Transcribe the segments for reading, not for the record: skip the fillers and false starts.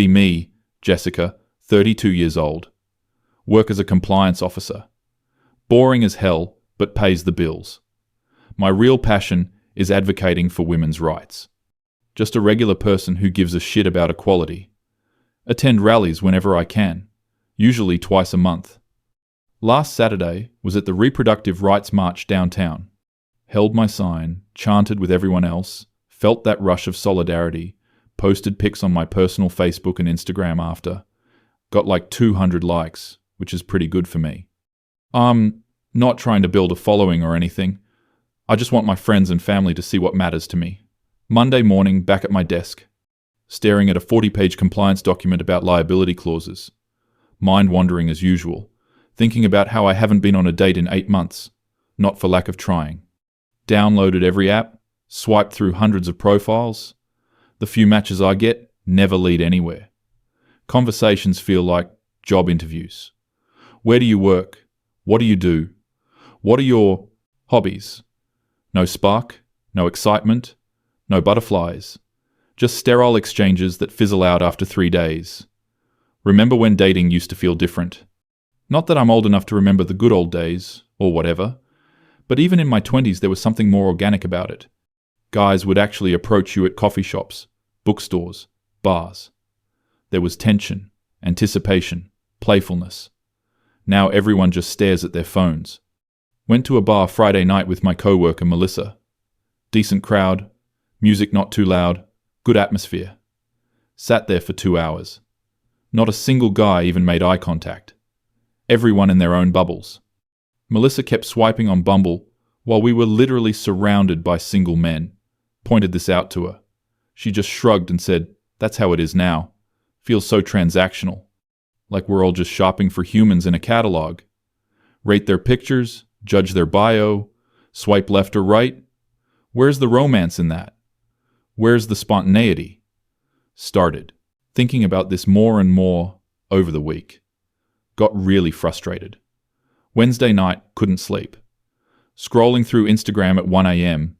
Be me, Jessica, 32 years old. Work as a compliance officer. Boring as hell, but pays the bills. My real passion is advocating for women's rights. Just a regular person who gives a shit about equality. Attend rallies whenever I can, usually twice a month. Last Saturday was at the Reproductive Rights March downtown. Held my sign, chanted with everyone else, felt that rush of solidarity, posted pics on my personal Facebook and Instagram after. Got like 200 likes, which is pretty good for me. I'm not trying to build a following or anything. I just want my friends and family to see what matters to me. Monday morning, back at my desk, staring at a 40-page compliance document about liability clauses. Mind wandering as usual, thinking about how I haven't been on a date in 8 months, not for lack of trying. Downloaded every app, swiped through hundreds of profiles. The few matches I get never lead anywhere. Conversations feel like job interviews. Where do you work? What do you do? What are your hobbies? No spark, no excitement, no butterflies. Just sterile exchanges that fizzle out after 3 days. Remember when dating used to feel different? Not that I'm old enough to remember the good old days, or whatever, but even in my 20s there was something more organic about it. Guys would actually approach you at coffee shops, bookstores, bars. There was tension, anticipation, playfulness. Now everyone just stares at their phones. Went to a bar Friday night with my co-worker Melissa. Decent crowd, music not too loud, good atmosphere. Sat there for 2 hours. Not a single guy even made eye contact. Everyone in their own bubbles. Melissa kept swiping on Bumble while we were literally surrounded by single men. Pointed this out to her. She just shrugged and said, "That's how it is now. Feels so transactional. Like we're all just shopping for humans in a catalog. Rate their pictures, judge their bio, swipe left or right. Where's the romance in that? Where's the spontaneity?" Started thinking about this more and more over the week. Got really frustrated. Wednesday night, couldn't sleep. Scrolling through Instagram at 1 a.m.,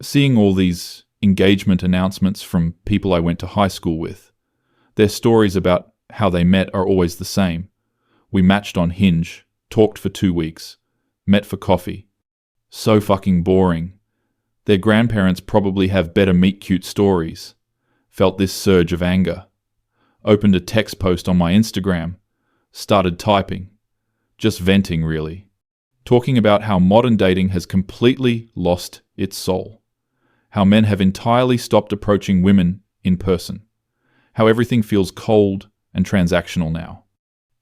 seeing all these engagement announcements from people I went to high school with. Their stories about how they met are always the same. We matched on Hinge, talked for 2 weeks, met for coffee. So fucking boring. Their grandparents probably have better meet-cute stories. Felt this surge of anger. Opened a text post on my Instagram. Started typing. Just venting, really. Talking about how modern dating has completely lost its soul. How men have entirely stopped approaching women in person. How everything feels cold and transactional now.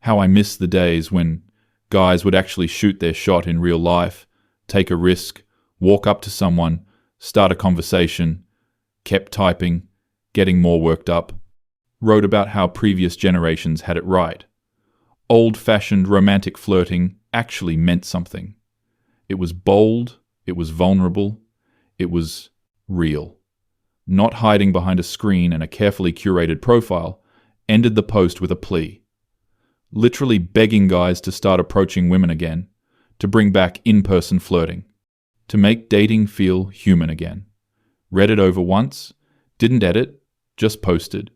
How I miss the days when guys would actually shoot their shot in real life, take a risk, walk up to someone, start a conversation, kept typing, getting more worked up. Wrote about how previous generations had it right. Old-fashioned romantic flirting actually meant something. It was bold, it was vulnerable, it was real. Not hiding behind a screen and a carefully curated profile, ended the post with a plea. Literally begging guys to start approaching women again, to bring back in-person flirting, to make dating feel human again. Read it over once, didn't edit, just posted.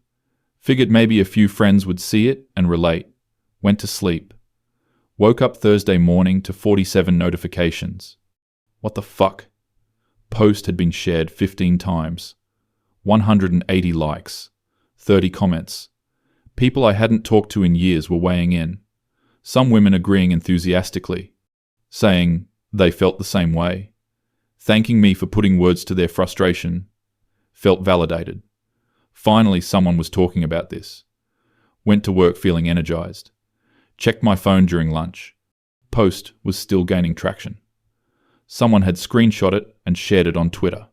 Figured maybe a few friends would see it and relate. Went to sleep. Woke up Thursday morning to 47 notifications. What the fuck? Post had been shared 15 times. 180 likes. 30 comments. People I hadn't talked to in years were weighing in. Some women agreeing enthusiastically. Saying they felt the same way. Thanking me for putting words to their frustration. Felt validated. Finally, someone was talking about this. Went to work feeling energized. Checked my phone during lunch. Post was still gaining traction. Someone had screenshot it and shared it on Twitter.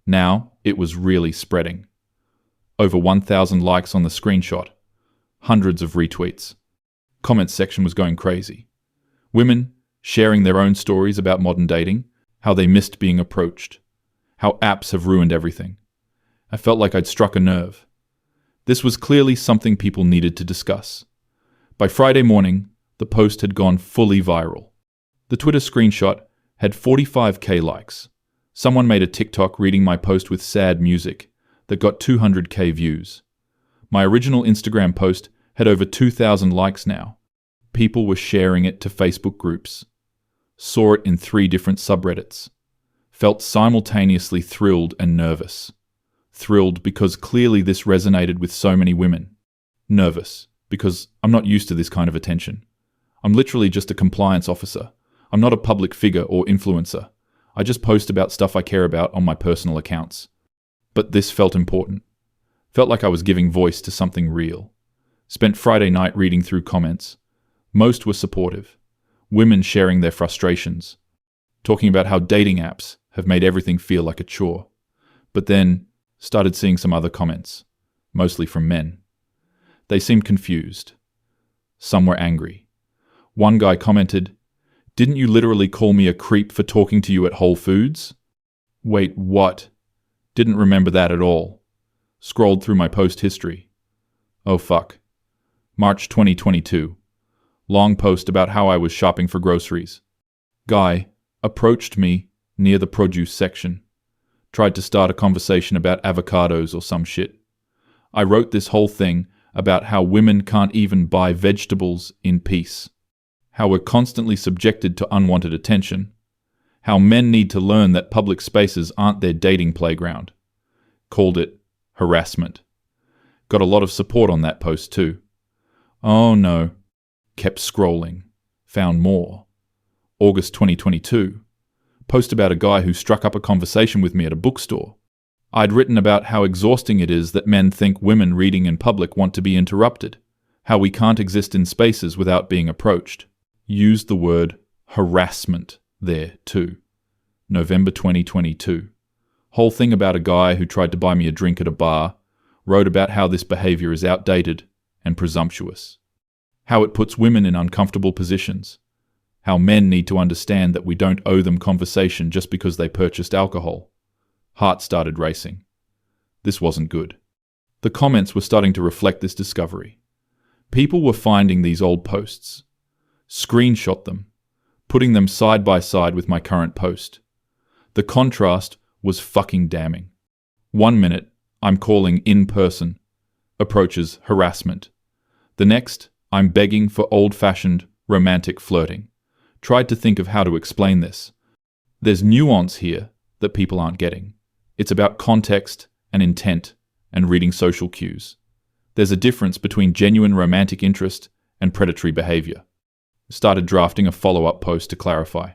Now it was really spreading. Over 1,000 likes on the screenshot. Hundreds of retweets. Comment section was going crazy. Women sharing their own stories about modern dating, how they missed being approached, how apps have ruined everything. I felt like I'd struck a nerve. This was clearly something people needed to discuss. By Friday morning, the post had gone fully viral. The Twitter screenshot had 45k likes. Someone made a TikTok reading my post with sad music that got 200k views. My original Instagram post had over 2,000 likes now. People were sharing it to Facebook groups. Saw it in 3 different subreddits. Felt simultaneously thrilled and nervous. Thrilled because clearly this resonated with so many women. Nervous because I'm not used to this kind of attention. I'm literally just a compliance officer. I'm not a public figure or influencer. I just post about stuff I care about on my personal accounts. But this felt important. Felt like I was giving voice to something real. Spent Friday night reading through comments. Most were supportive. Women sharing their frustrations. Talking about how dating apps have made everything feel like a chore. But then started seeing some other comments. Mostly from men. They seemed confused. Some were angry. One guy commented, "Didn't you literally call me a creep for talking to you at Whole Foods?" Wait, what? Didn't remember that at all. Scrolled through my post history. Oh fuck. March 2022. Long post about how I was shopping for groceries. Guy approached me near the produce section. Tried to start a conversation about avocados or some shit. I wrote this whole thing about how women can't even buy vegetables in peace. How we're constantly subjected to unwanted attention. How men need to learn that public spaces aren't their dating playground. Called it harassment. Got a lot of support on that post too. Oh no. Kept scrolling. Found more. August 2022. Post about a guy who struck up a conversation with me at a bookstore. I'd written about how exhausting it is that men think women reading in public want to be interrupted. How we can't exist in spaces without being approached. Used the word harassment there too. November 2022. Whole thing about a guy who tried to buy me a drink at a bar. Wrote about how this behavior is outdated and presumptuous. How it puts women in uncomfortable positions. How men need to understand that we don't owe them conversation just because they purchased alcohol. Heart started racing. This wasn't good. The comments were starting to reflect this discovery. People were finding these old posts, screenshot them, putting them side by side with my current post. The contrast was fucking damning. 1 minute, I'm calling in-person approaches harassment. The next, I'm begging for old-fashioned romantic flirting. Tried to think of how to explain this. There's nuance here that people aren't getting. It's about context and intent and reading social cues. There's a difference between genuine romantic interest and predatory behavior. Started drafting a follow-up post to clarify.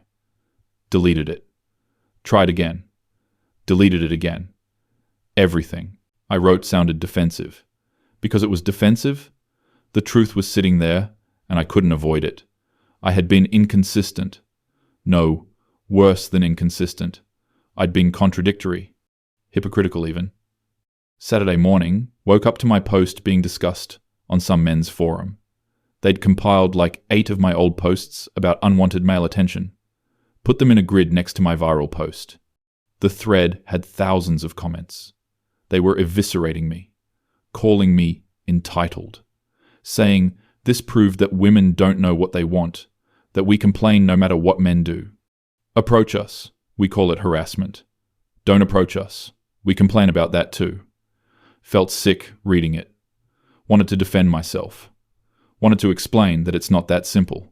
Deleted it. Tried again. Deleted it again. Everything I wrote sounded defensive. Because it was defensive, the truth was sitting there and I couldn't avoid it. I had been inconsistent. No, worse than inconsistent. I'd been contradictory. Hypocritical even. Saturday morning, woke up to my post being discussed on some men's forum. They'd compiled like 8 of my old posts about unwanted male attention. Put them in a grid next to my viral post. The thread had thousands of comments. They were eviscerating me, calling me entitled, saying this proved that women don't know what they want, that we complain no matter what men do. Approach us, we call it harassment. Don't approach us, we complain about that too. Felt sick reading it. Wanted to defend myself. Wanted to explain that it's not that simple.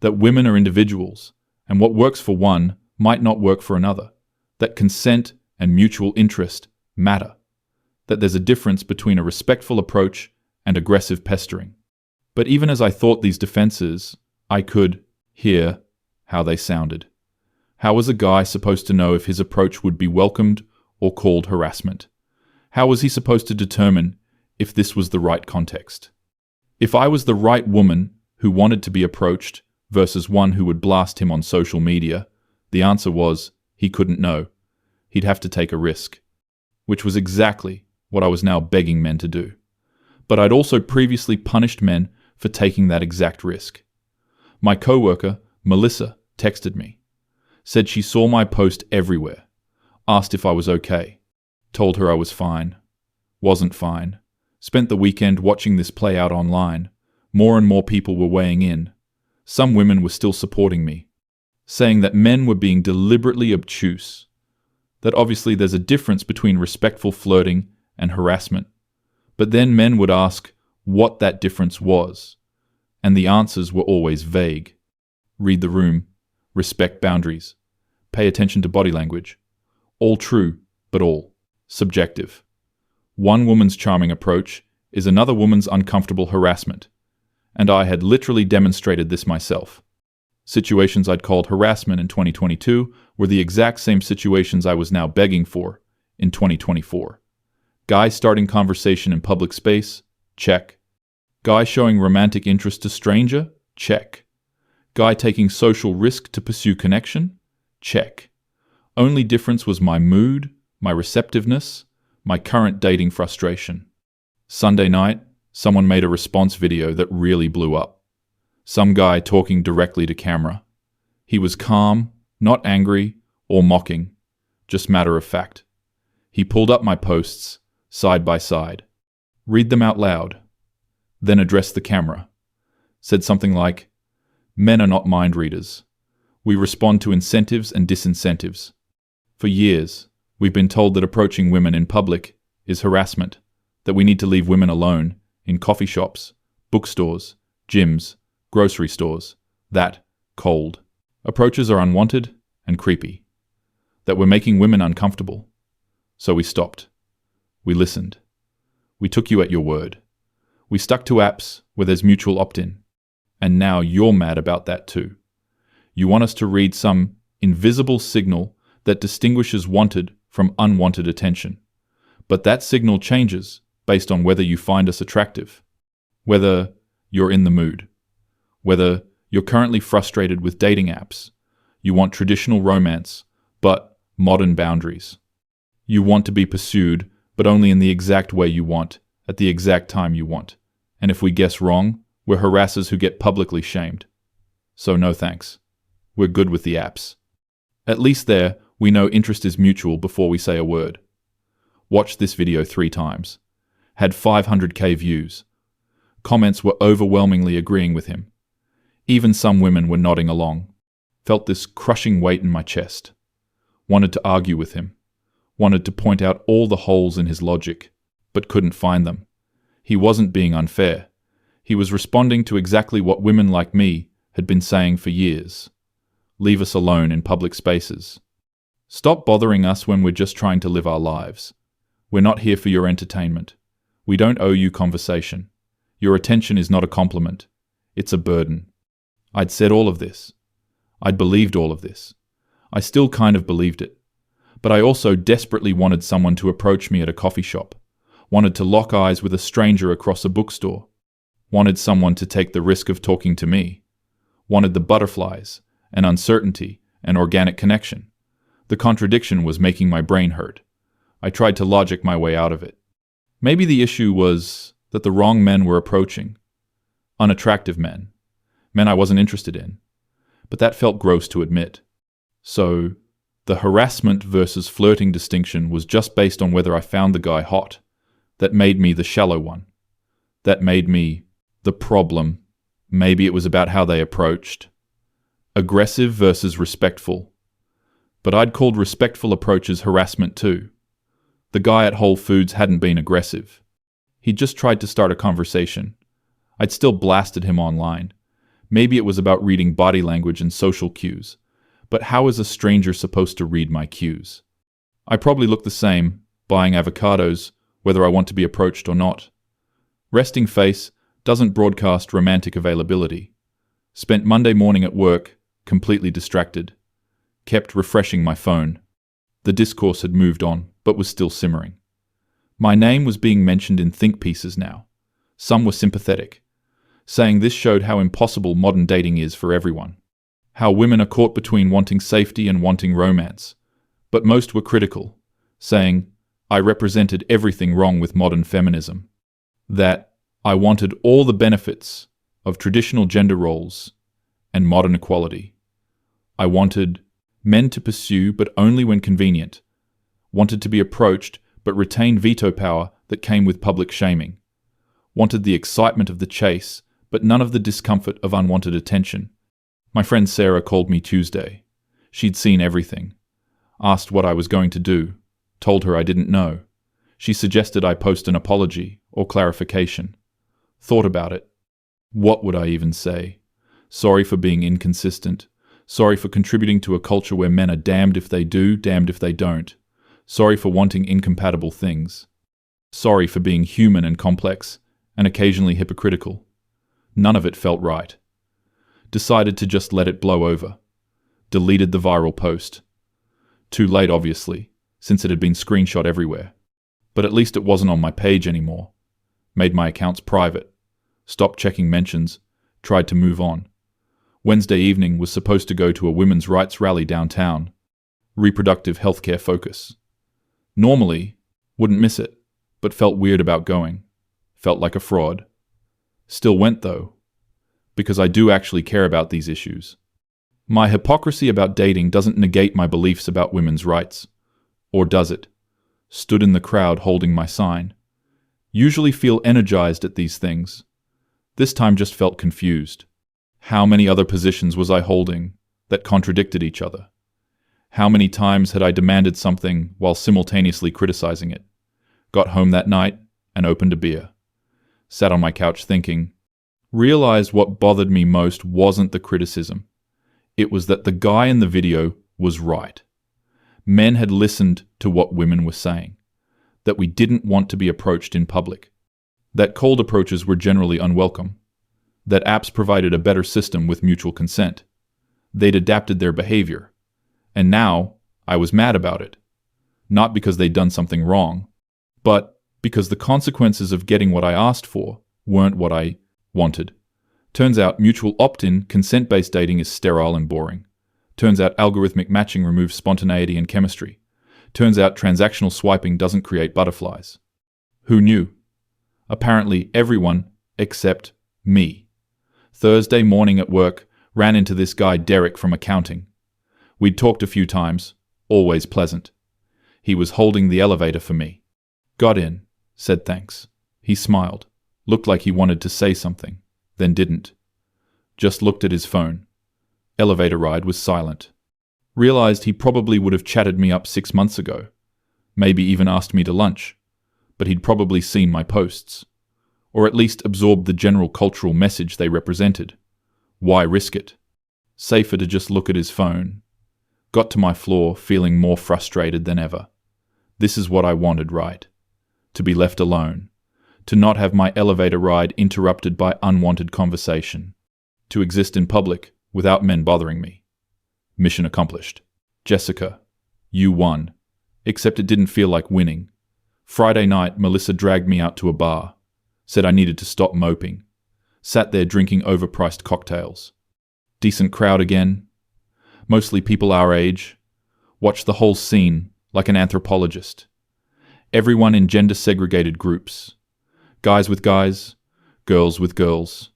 That women are individuals, and what works for one might not work for another. That consent and mutual interest matter. That there's a difference between a respectful approach and aggressive pestering. But even as I thought these defenses, I could hear how they sounded. How was a guy supposed to know if his approach would be welcomed or called harassment? How was he supposed to determine if this was the right context? If I was the right woman who wanted to be approached versus one who would blast him on social media, the answer was he couldn't know. He'd have to take a risk. Which was exactly what I was now begging men to do. But I'd also previously punished men for taking that exact risk. My coworker, Melissa, texted me. Said she saw my post everywhere. Asked if I was okay. Told her I was fine. Wasn't fine. Spent the weekend watching this play out online. More and more people were weighing in. Some women were still supporting me. Saying that men were being deliberately obtuse. That obviously there's a difference between respectful flirting and harassment. But then men would ask what that difference was, and the answers were always vague. Read the room, respect boundaries, pay attention to body language. All true, but all subjective. One woman's charming approach is another woman's uncomfortable harassment, and I had literally demonstrated this myself. Situations I'd called harassment in 2022 were the exact same situations I was now begging for in 2024. Guy starting conversation in public space? Check. Guy showing romantic interest to stranger? Check. Guy taking social risk to pursue connection? Check. Only difference was my mood, my receptiveness, my current dating frustration. Sunday night, someone made a response video that really blew up. Some guy talking directly to camera. He was calm, not angry or mocking, just matter of fact. He pulled up my posts, side by side. Read them out loud. Then addressed the camera. Said something like, "Men are not mind readers. We respond to incentives and disincentives. For years, we've been told that approaching women in public is harassment, that we need to leave women alone in coffee shops, bookstores, gyms, grocery stores, that cold. Approaches are unwanted and creepy, that we're making women uncomfortable. So we stopped. We listened. We took you at your word. We stuck to apps where there's mutual opt-in. And now you're mad about that too. You want us to read some invisible signal that distinguishes wanted from unwanted attention. But that signal changes based on whether you find us attractive, whether you're in the mood, whether you're currently frustrated with dating apps, you want traditional romance, but modern boundaries. You want to be pursued, but only in the exact way you want, at the exact time you want. And if we guess wrong, we're harassers who get publicly shamed. So no thanks. We're good with the apps. At least there, we know interest is mutual before we say a word. Watched this video 3 times. Had 500k views. Comments were overwhelmingly agreeing with him. Even some women were nodding along. Felt this crushing weight in my chest. Wanted to argue with him. Wanted to point out all the holes in his logic, but couldn't find them. He wasn't being unfair. He was responding to exactly what women like me had been saying for years. Leave us alone in public spaces. Stop bothering us when we're just trying to live our lives. We're not here for your entertainment. We don't owe you conversation. Your attention is not a compliment. It's a burden. I'd said all of this. I'd believed all of this. I still kind of believed it. But I also desperately wanted someone to approach me at a coffee shop. Wanted to lock eyes with a stranger across a bookstore. Wanted someone to take the risk of talking to me. Wanted the butterflies, and uncertainty, and organic connection. The contradiction was making my brain hurt. I tried to logic my way out of it. Maybe the issue was that the wrong men were approaching. Unattractive men. Men I wasn't interested in. But that felt gross to admit. So, the harassment versus flirting distinction was just based on whether I found the guy hot. That made me the shallow one. That made me the problem. Maybe it was about how they approached. Aggressive versus respectful. But I'd called respectful approaches harassment too. The guy at Whole Foods hadn't been aggressive. He'd just tried to start a conversation. I'd still blasted him online. Maybe it was about reading body language and social cues. But how is a stranger supposed to read my cues? I probably look the same, buying avocados, whether I want to be approached or not. Resting face doesn't broadcast romantic availability. Spent Monday morning at work, completely distracted. Kept refreshing my phone. The discourse had moved on, but was still simmering. My name was being mentioned in think pieces now. Some were sympathetic, saying this showed how impossible modern dating is for everyone. How women are caught between wanting safety and wanting romance. But most were critical, saying I represented everything wrong with modern feminism. That I wanted all the benefits of traditional gender roles and modern equality. I wanted men to pursue but only when convenient. Wanted to be approached but retained veto power that came with public shaming. Wanted the excitement of the chase but none of the discomfort of unwanted attention. My friend Sarah called me Tuesday. She'd seen everything. Asked what I was going to do. Told her I didn't know. She suggested I post an apology or clarification. Thought about it. What would I even say? Sorry for being inconsistent. Sorry for contributing to a culture where men are damned if they do, damned if they don't. Sorry for wanting incompatible things. Sorry for being human and complex, and occasionally hypocritical. None of it felt right. Decided to just let it blow over. Deleted the viral post. Too late, obviously, since it had been screenshot everywhere. But at least it wasn't on my page anymore. Made my accounts private. Stopped checking mentions. Tried to move on. Wednesday evening was supposed to go to a women's rights rally downtown. Reproductive healthcare focus. Normally, wouldn't miss it, but felt weird about going. Felt like a fraud. Still went though, because I do actually care about these issues. My hypocrisy about dating doesn't negate my beliefs about women's rights. Or does it? Stood in the crowd holding my sign. Usually feel energized at these things. This time just felt confused. How many other positions was I holding that contradicted each other? How many times had I demanded something while simultaneously criticizing it? Got home that night and opened a beer. Sat on my couch thinking. Realized what bothered me most wasn't the criticism. It was that the guy in the video was right. Men had listened to what women were saying. That we didn't want to be approached in public. That cold approaches were generally unwelcome. That apps provided a better system with mutual consent. They'd adapted their behavior. And now, I was mad about it. Not because they'd done something wrong, but because the consequences of getting what I asked for weren't what I wanted. Turns out mutual opt-in, consent-based dating is sterile and boring. Turns out algorithmic matching removes spontaneity and chemistry. Turns out transactional swiping doesn't create butterflies. Who knew? Apparently everyone except me. Thursday morning at work, ran into this guy Derek from accounting. We'd talked a few times, always pleasant. He was holding the elevator for me. Got in, said thanks. He smiled, looked like he wanted to say something, then didn't. Just looked at his phone. Elevator ride was silent. Realized he probably would have chatted me up 6 months ago. Maybe even asked me to lunch. But he'd probably seen my posts. Or at least absorbed the general cultural message they represented. Why risk it? Safer to just look at his phone. Got to my floor feeling more frustrated than ever. This is what I wanted, right? To be left alone. To not have my elevator ride interrupted by unwanted conversation. To exist in public without men bothering me. Mission accomplished. Jessica, you won. Except it didn't feel like winning. Friday night, Melissa dragged me out to a bar. Said I needed to stop moping. Sat there drinking overpriced cocktails. Decent crowd again. Mostly people our age. Watched the whole scene like an anthropologist. Everyone in gender-segregated groups. Guys with guys, girls with girls.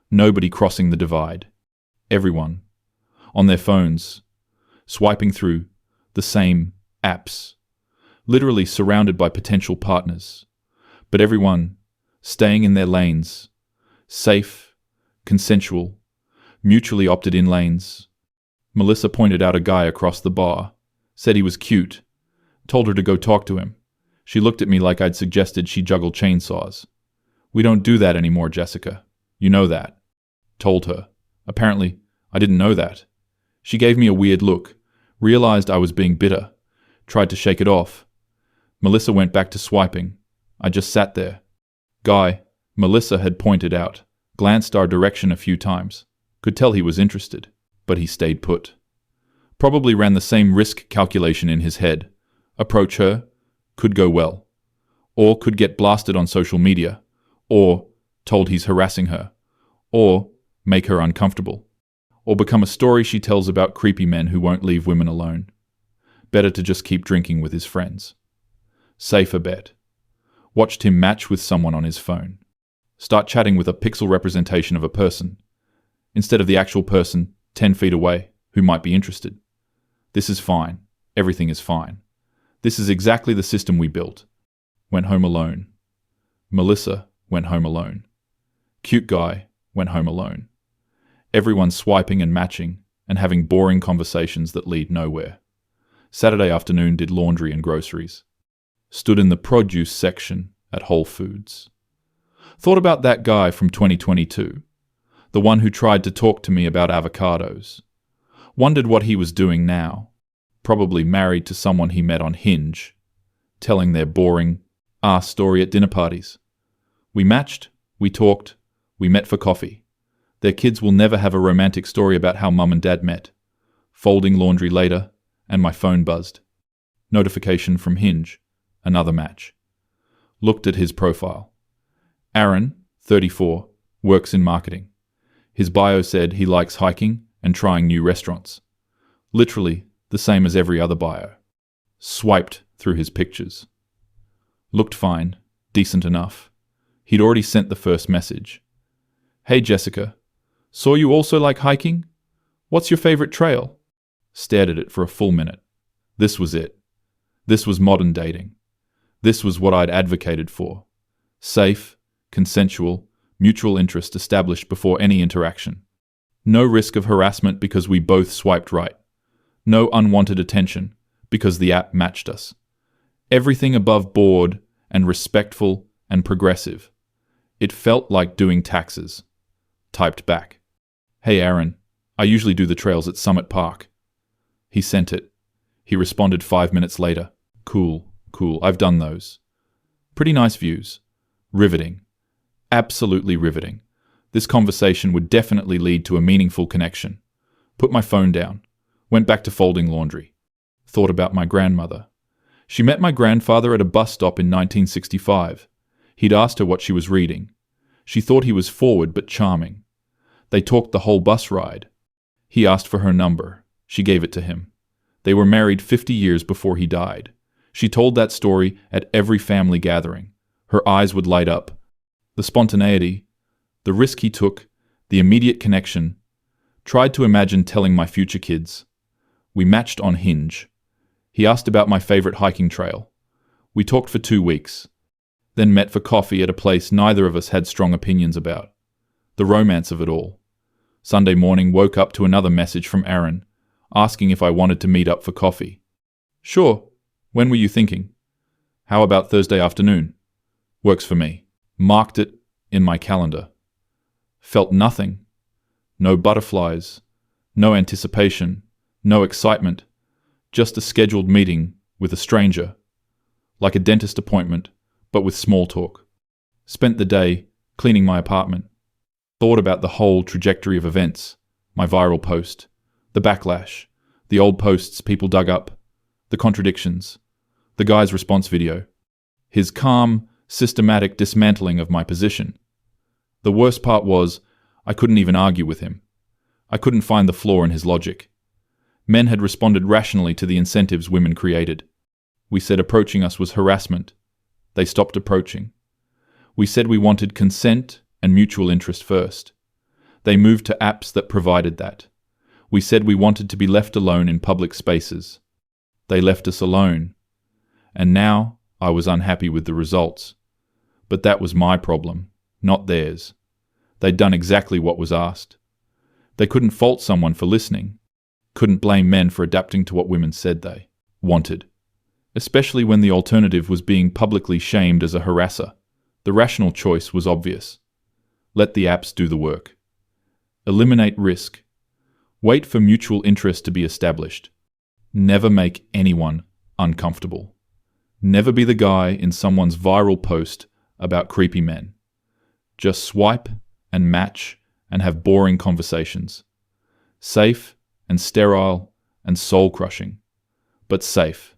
Nobody crossing the divide. Everyone. On their phones. Swiping through the same apps. Literally surrounded by potential partners. But everyone staying in their lanes. Safe, consensual, mutually opted in lanes. Melissa pointed out a guy across the bar. Said he was cute. Told her to go talk to him. She looked at me like I'd suggested she juggle chainsaws. We don't do that anymore, Jessica. You know that. Told her. Apparently, I didn't know that. She gave me a weird look. Realized I was being bitter. Tried to shake it off. Melissa went back to swiping. I just sat there. Guy, Melissa had pointed out, glanced our direction a few times. Could tell he was interested, but he stayed put. Probably ran the same risk calculation in his head. Approach her, could go well. Or could get blasted on social media. Or told he's harassing her. Or make her uncomfortable. Or become a story she tells about creepy men who won't leave women alone. Better to just keep drinking with his friends. Safer bet. Watched him match with someone on his phone. Start chatting with a pixel representation of a person, instead of the actual person 10 feet away who might be interested. This is fine. Everything is fine. This is exactly the system we built. Went home alone. Melissa went home alone. Cute guy went home alone. Everyone swiping and matching and having boring conversations that lead nowhere. Saturday afternoon did laundry and groceries. Stood in the produce section at Whole Foods. Thought about that guy from 2022, the one who tried to talk to me about avocados. Wondered what he was doing now. Probably married to someone he met on Hinge, telling their boring ass story at dinner parties. We matched, we talked, we met for coffee. Their kids will never have a romantic story about how mum and dad met. Folding laundry later, and my phone buzzed. Notification from Hinge. Another match. Looked at his profile. Aaron, 34, works in marketing. His bio said he likes hiking and trying new restaurants. Literally the same as every other bio. Swiped through his pictures. Looked fine, decent enough. He'd already sent the first message. Hey Jessica, saw you also like hiking? What's your favorite trail? Stared at it for a full minute. This was it. This was modern dating. This was what I'd advocated for. Safe, consensual, mutual interest established before any interaction. No risk of harassment because we both swiped right. No unwanted attention because the app matched us. Everything above board and respectful and progressive. It felt like doing taxes. Typed back. Hey Aaron, I usually do the trails at Summit Park. He sent it. He responded 5 minutes later. Cool, I've done those. Pretty nice views. Riveting. Absolutely riveting. This conversation would definitely lead to a meaningful connection. Put my phone down. Went back to folding laundry. Thought about my grandmother. She met my grandfather at a bus stop in 1965. He'd asked her what she was reading. She thought he was forward but charming. They talked the whole bus ride. He asked for her number. She gave it to him. They were married 50 years before he died. She told that story at every family gathering. Her eyes would light up. The spontaneity, the risk he took, the immediate connection. Tried to imagine telling my future kids. We matched on Hinge. He asked about my favorite hiking trail. We talked for 2 weeks. Then met for coffee at a place neither of us had strong opinions about. The romance of it all. Sunday morning woke up to another message from Aaron, asking if I wanted to meet up for coffee. Sure. When were you thinking? How about Thursday afternoon? Works for me. Marked it in my calendar. Felt nothing. No butterflies. No anticipation. No excitement. Just a scheduled meeting with a stranger. Like a dentist appointment, but with small talk. Spent the day cleaning my apartment. Thought about the whole trajectory of events. My viral post. The backlash. The old posts people dug up. The contradictions. The guy's response video. His calm, systematic dismantling of my position. The worst part was, I couldn't even argue with him. I couldn't find the flaw in his logic. Men had responded rationally to the incentives women created. We said approaching us was harassment. They stopped approaching. We said we wanted consent and mutual interest first. They moved to apps that provided that. We said we wanted to be left alone in public spaces. They left us alone. And now I was unhappy with the results. But that was my problem, not theirs. They'd done exactly what was asked. They couldn't fault someone for listening. Couldn't blame men for adapting to what women said they wanted. Especially when the alternative was being publicly shamed as a harasser. The rational choice was obvious. Let the apps do the work. Eliminate risk. Wait for mutual interest to be established. Never make anyone uncomfortable. Never be the guy in someone's viral post about creepy men. Just swipe and match and have boring conversations. Safe and sterile and soul-crushing. But safe.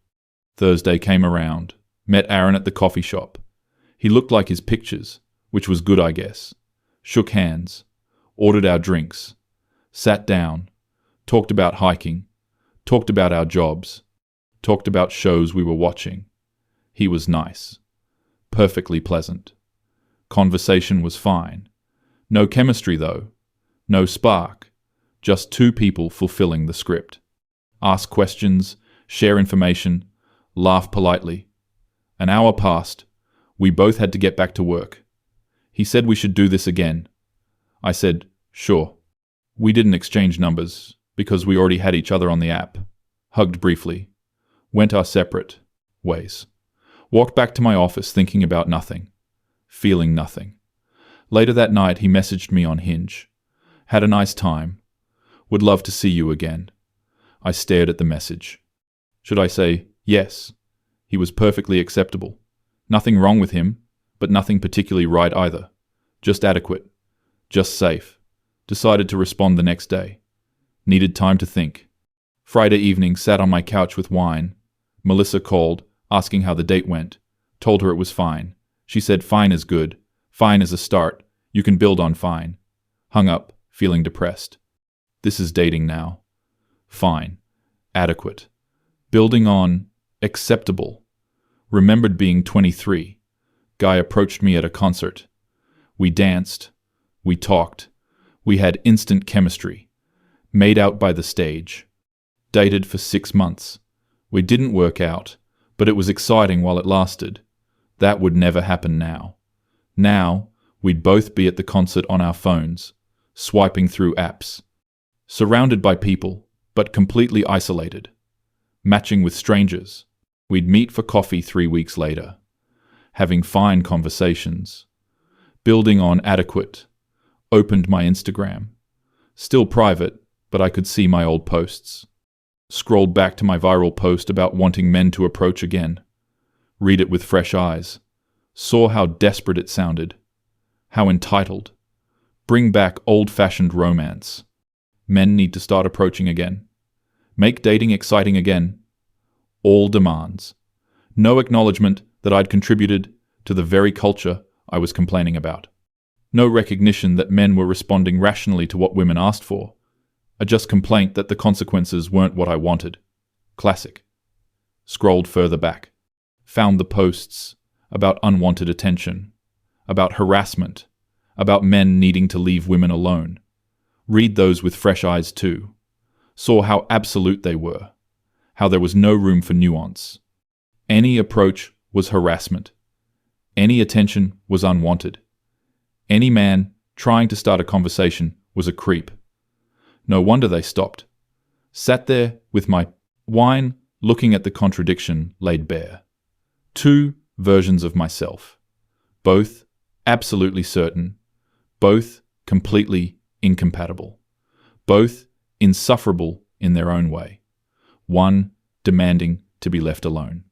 Thursday came around. Met Aaron at the coffee shop. He looked like his pictures, which was good, I guess. Shook hands. Ordered our drinks. Sat down. Talked about hiking. Talked about our jobs. Talked about shows we were watching. He was nice. Perfectly pleasant. Conversation was fine. No chemistry, though. No spark. Just two people fulfilling the script. Ask questions, share information, laugh politely. An hour passed. We both had to get back to work. He said we should do this again. I said, sure. We didn't exchange numbers, because we already had each other on the app. Hugged briefly. Went our separate ways. Walked back to my office thinking about nothing. Feeling nothing. Later that night, he messaged me on Hinge. Had a nice time. Would love to see you again. I stared at the message. Should I say yes? He was perfectly acceptable. Nothing wrong with him, but nothing particularly right either. Just adequate. Just safe. Decided to respond the next day. Needed time to think. Friday evening, sat on my couch with wine. Melissa called, asking how the date went. Told her it was fine. She said fine is good. Fine is a start. You can build on fine. Hung up, feeling depressed. This is dating now. Fine. Adequate. Building on acceptable. Remembered being 23. Guy approached me at a concert. We danced. We talked. We had instant chemistry. Made out by the stage. Dated for 6 months. We didn't work out, but it was exciting while it lasted. That would never happen now. Now, we'd both be at the concert on our phones, swiping through apps. Surrounded by people, but completely isolated. Matching with strangers. We'd meet for coffee 3 weeks later. Having fine conversations. Building on adequate. Opened my Instagram. Still private, but I could see my old posts. Scrolled back to my viral post about wanting men to approach again. Read it with fresh eyes. Saw how desperate it sounded. How entitled. Bring back old-fashioned romance. Men need to start approaching again. Make dating exciting again. All demands. No acknowledgement that I'd contributed to the very culture I was complaining about. No recognition that men were responding rationally to what women asked for. A just complaint that the consequences weren't what I wanted. Classic. Scrolled further back. Found the posts about unwanted attention, about harassment, about men needing to leave women alone. Read those with fresh eyes too. Saw how absolute they were, how there was no room for nuance. Any approach was harassment. Any attention was unwanted. Any man trying to start a conversation was a creep. No wonder they stopped. Sat there with my wine, looking at the contradiction laid bare. 2 versions of myself. Both absolutely certain. Both completely incompatible. Both insufferable in their own way. One demanding to be left alone.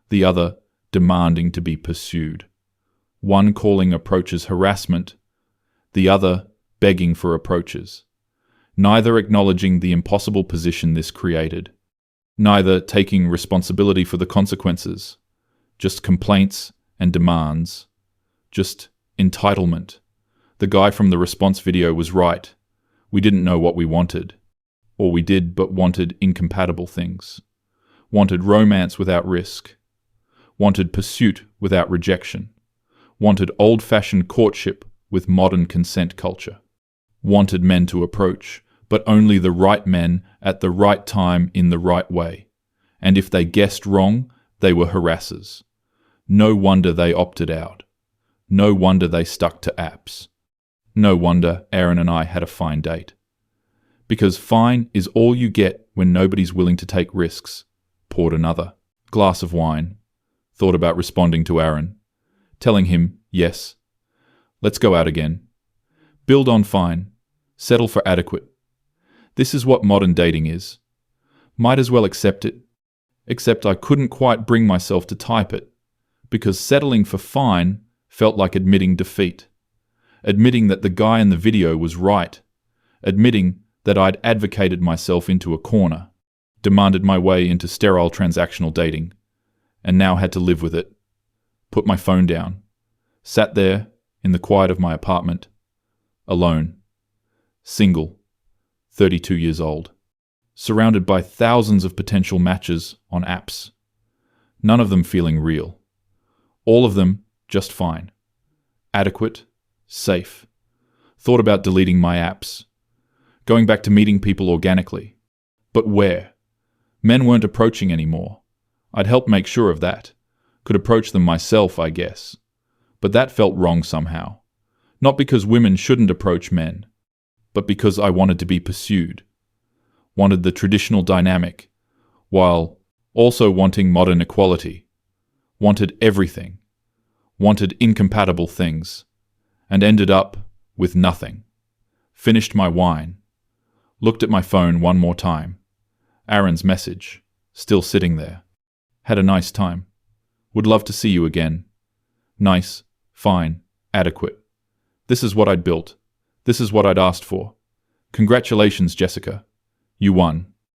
The other demanding to be pursued. One calling approaches harassment. The other begging for approaches. Neither acknowledging the impossible position this created. Neither taking responsibility for the consequences. Just complaints and demands. Just entitlement. The guy from the response video was right. We didn't know what we wanted. Or we did but wanted incompatible things. Wanted romance without risk. Wanted pursuit without rejection. Wanted old-fashioned courtship with modern consent culture. Wanted men to approach, but only the right men at the right time in the right way. And if they guessed wrong, they were harassers. No wonder they opted out. No wonder they stuck to apps. No wonder Aaron and I had a fine date. Because fine is all you get when nobody's willing to take risks. Poured another glass of wine. Thought about responding to Aaron. Telling him, yes. Let's go out again. Build on fine. Settle for adequate. This is what modern dating is. Might as well accept it. Except I couldn't quite bring myself to type it. Because settling for fine felt like admitting defeat. Admitting that the guy in the video was right. Admitting that I'd advocated myself into a corner. Demanded my way into sterile transactional dating. And now had to live with it. Put my phone down. Sat there, in the quiet of my apartment. Alone. Single. 32 years old. Surrounded by thousands of potential matches on apps. None of them feeling real. All of them just fine. Adequate. Safe. Thought about deleting my apps. Going back to meeting people organically. But where? Men weren't approaching anymore. I'd helped make sure of that. Could approach them myself, I guess. But that felt wrong somehow. Not because women shouldn't approach men, but because I wanted to be pursued. Wanted the traditional dynamic, while also wanting modern equality. Wanted everything. Wanted incompatible things. and ended up with nothing. Finished my wine. Looked at my phone one more time. Aaron's message, still sitting there. Had a nice time. Would love to see you again. Nice, fine, adequate. This is what I'd built. This is what I'd asked for. Congratulations, Jessica. You won.